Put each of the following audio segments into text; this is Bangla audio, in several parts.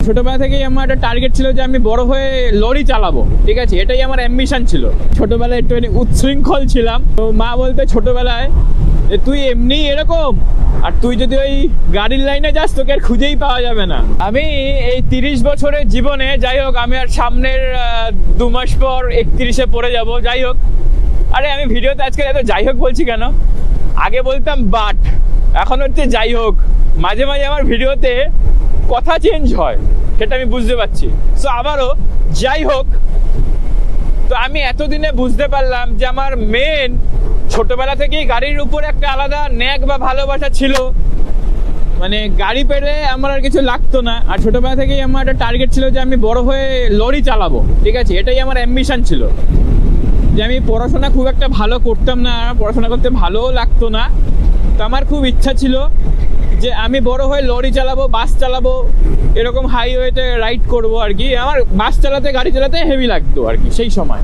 ছোটবেলা থেকেই আমার একটা টার্গেট ছিল যে আমি বড় হয়ে লরি চালাবো, ঠিক আছে, এটাই আমার অ্যাম্বিশন ছিল। ছোটবেলায় একটুখানি উচ্ছৃঙ্খল ছিলাম, তো মা বলতে ছোটবেলায় যে তুই এমনি এরকম, আর তুই যদি ওই গাড়ির লাইনে যাস তোকে আর খুঁজেই পাওয়া যাবে না। আমি এই 30 বছরের জীবনে, যাই হোক, আমি আর সামনের 2 মাস পর 31-এ পড়ে যাব। যাই হোক, আরে আমি ভিডিওতে আজকে এত যাই হোক বলছি কেন? আগে বলতাম বাট, এখন হচ্ছে যাই হোক। মাঝে মাঝে আমার ভিডিওতে কথা চেঞ্জ হয়, সেটা আমি বুঝতে পারছি। সো আবারও যাই হোক, তো আমি এতদিনে বুঝতে পারলাম যে আমার মেন ছোটবেলা থেকেই গাড়ির উপর একটা আলাদা ন্যাক বা ভালোবাসা ছিল। মানে গাড়ি পেলে আমার আর কিছু লাগতো না। আর ছোটবেলা থেকেই আমার একটা টার্গেট ছিল যে আমি বড় হয়ে লরি চালাবো, ঠিক আছে, এটাই আমার অ্যাম্বিশন ছিল। যে আমি পড়াশোনা খুব একটা ভালো করতাম না, পড়াশোনা করতে ভালোও লাগতো না, তো আমার খুব ইচ্ছা ছিল যে আমি বড় হয়ে লরি চালাবো, বাস চালাবো, এরকম হাইওয়েতে রাইড করব আর কি। আমার বাস চালাতে, গাড়ি চালাতে হেভি লাগতো আর কি সেই সময়।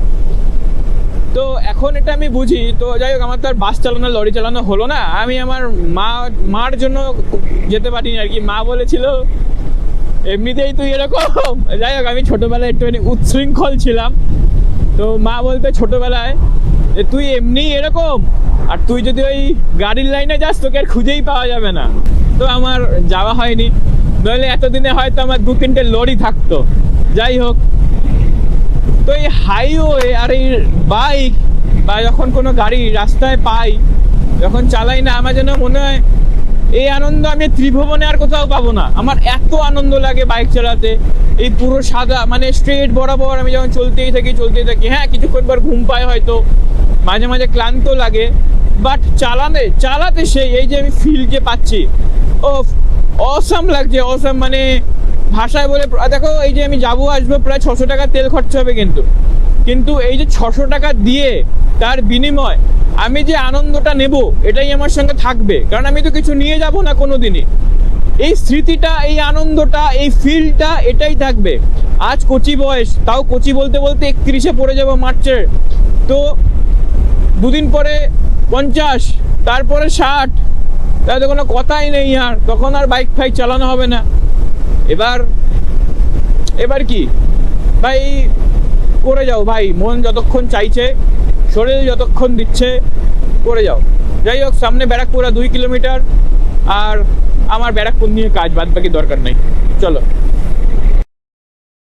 তো এখন এটা আমি বুঝি। তো যাই হোক, আমার তো আর বাস চালানো, লরি চালানো হলো না। আমি আমার মার জন্য যেতে পারিনি আর কি। মা বলেছিল এমনিতেই তুই এরকম। যাই হোক, আমি ছোটবেলায় একটুখানি উচ্ছৃঙ্খল ছিলাম, তো মা বলতে ছোটবেলায় যে তুই এমনি এরকম, আর তুই যদি ওই গাড়ির লাইনে যাস তোকে আর খুঁজেই পাওয়া যাবে না। তো আমার যাওয়া হয়নি, নইলে এতদিনে হয়তো আমার 2-3টে লরি থাকতো। যাই হোক, তো এই হাইওয়ে আর এই বাইক বা যখন কোনো গাড়ি রাস্তায় পাই, যখন চালাই না, আমার যেন মনে হয় এই আনন্দ আমি ত্রিভুবনে আর কোথাও পাবো না। আমার এত আনন্দ লাগে বাইক চালাতে। এই পুরো সাদা, মানে স্ট্রেট বরাবর আমি যখন চলতেই থাকি। হ্যাঁ, কিছুক্ষণ পর ঘুম পায় হয়তো, মাঝে মাঝে ক্লান্ত লাগে, বাট চালাতে সেই এই যে আমি ফিল যে পাচ্ছি, ও অসাম লাগছে, অসাম। মানে ভাষায় বলে দেখো, এই যে আমি যাবো আসবো, প্রায় 600 টাকা তেল খরচা হবে, কিন্তু এই যে 600 টাকা দিয়ে তার বিনিময় আমি যে আনন্দটা নেব, এটাই আমার সঙ্গে থাকবে। কারণ আমি তো কিছু নিয়ে যাব না কোনো দিনই। এই স্মৃতিটা, এই আনন্দটা, এই ফিলটা, এটাই থাকবে। আজ কচি বয়স, তাও কচি বলতে বলতে 31-এ পড়ে যাবো মার্চের। তো 2 দিন পরে 50, তারপরে 60, তাহলে কোনো কথাই নেই। আর তখন আর বাইক ফাইক চালানো হবে না। এবার কি ভাই, করে যাও ভাই, মন যতক্ষণ চাইছে, শরীর যতক্ষণ দিচ্ছে, করে যাও। যাই হোক, সামনে ব্যারাকপুর 2 কিলোমিটার, আর আমার ব্যারাকপুর নিয়ে কাজ, বাদ বাকি দরকার নেই। চলো।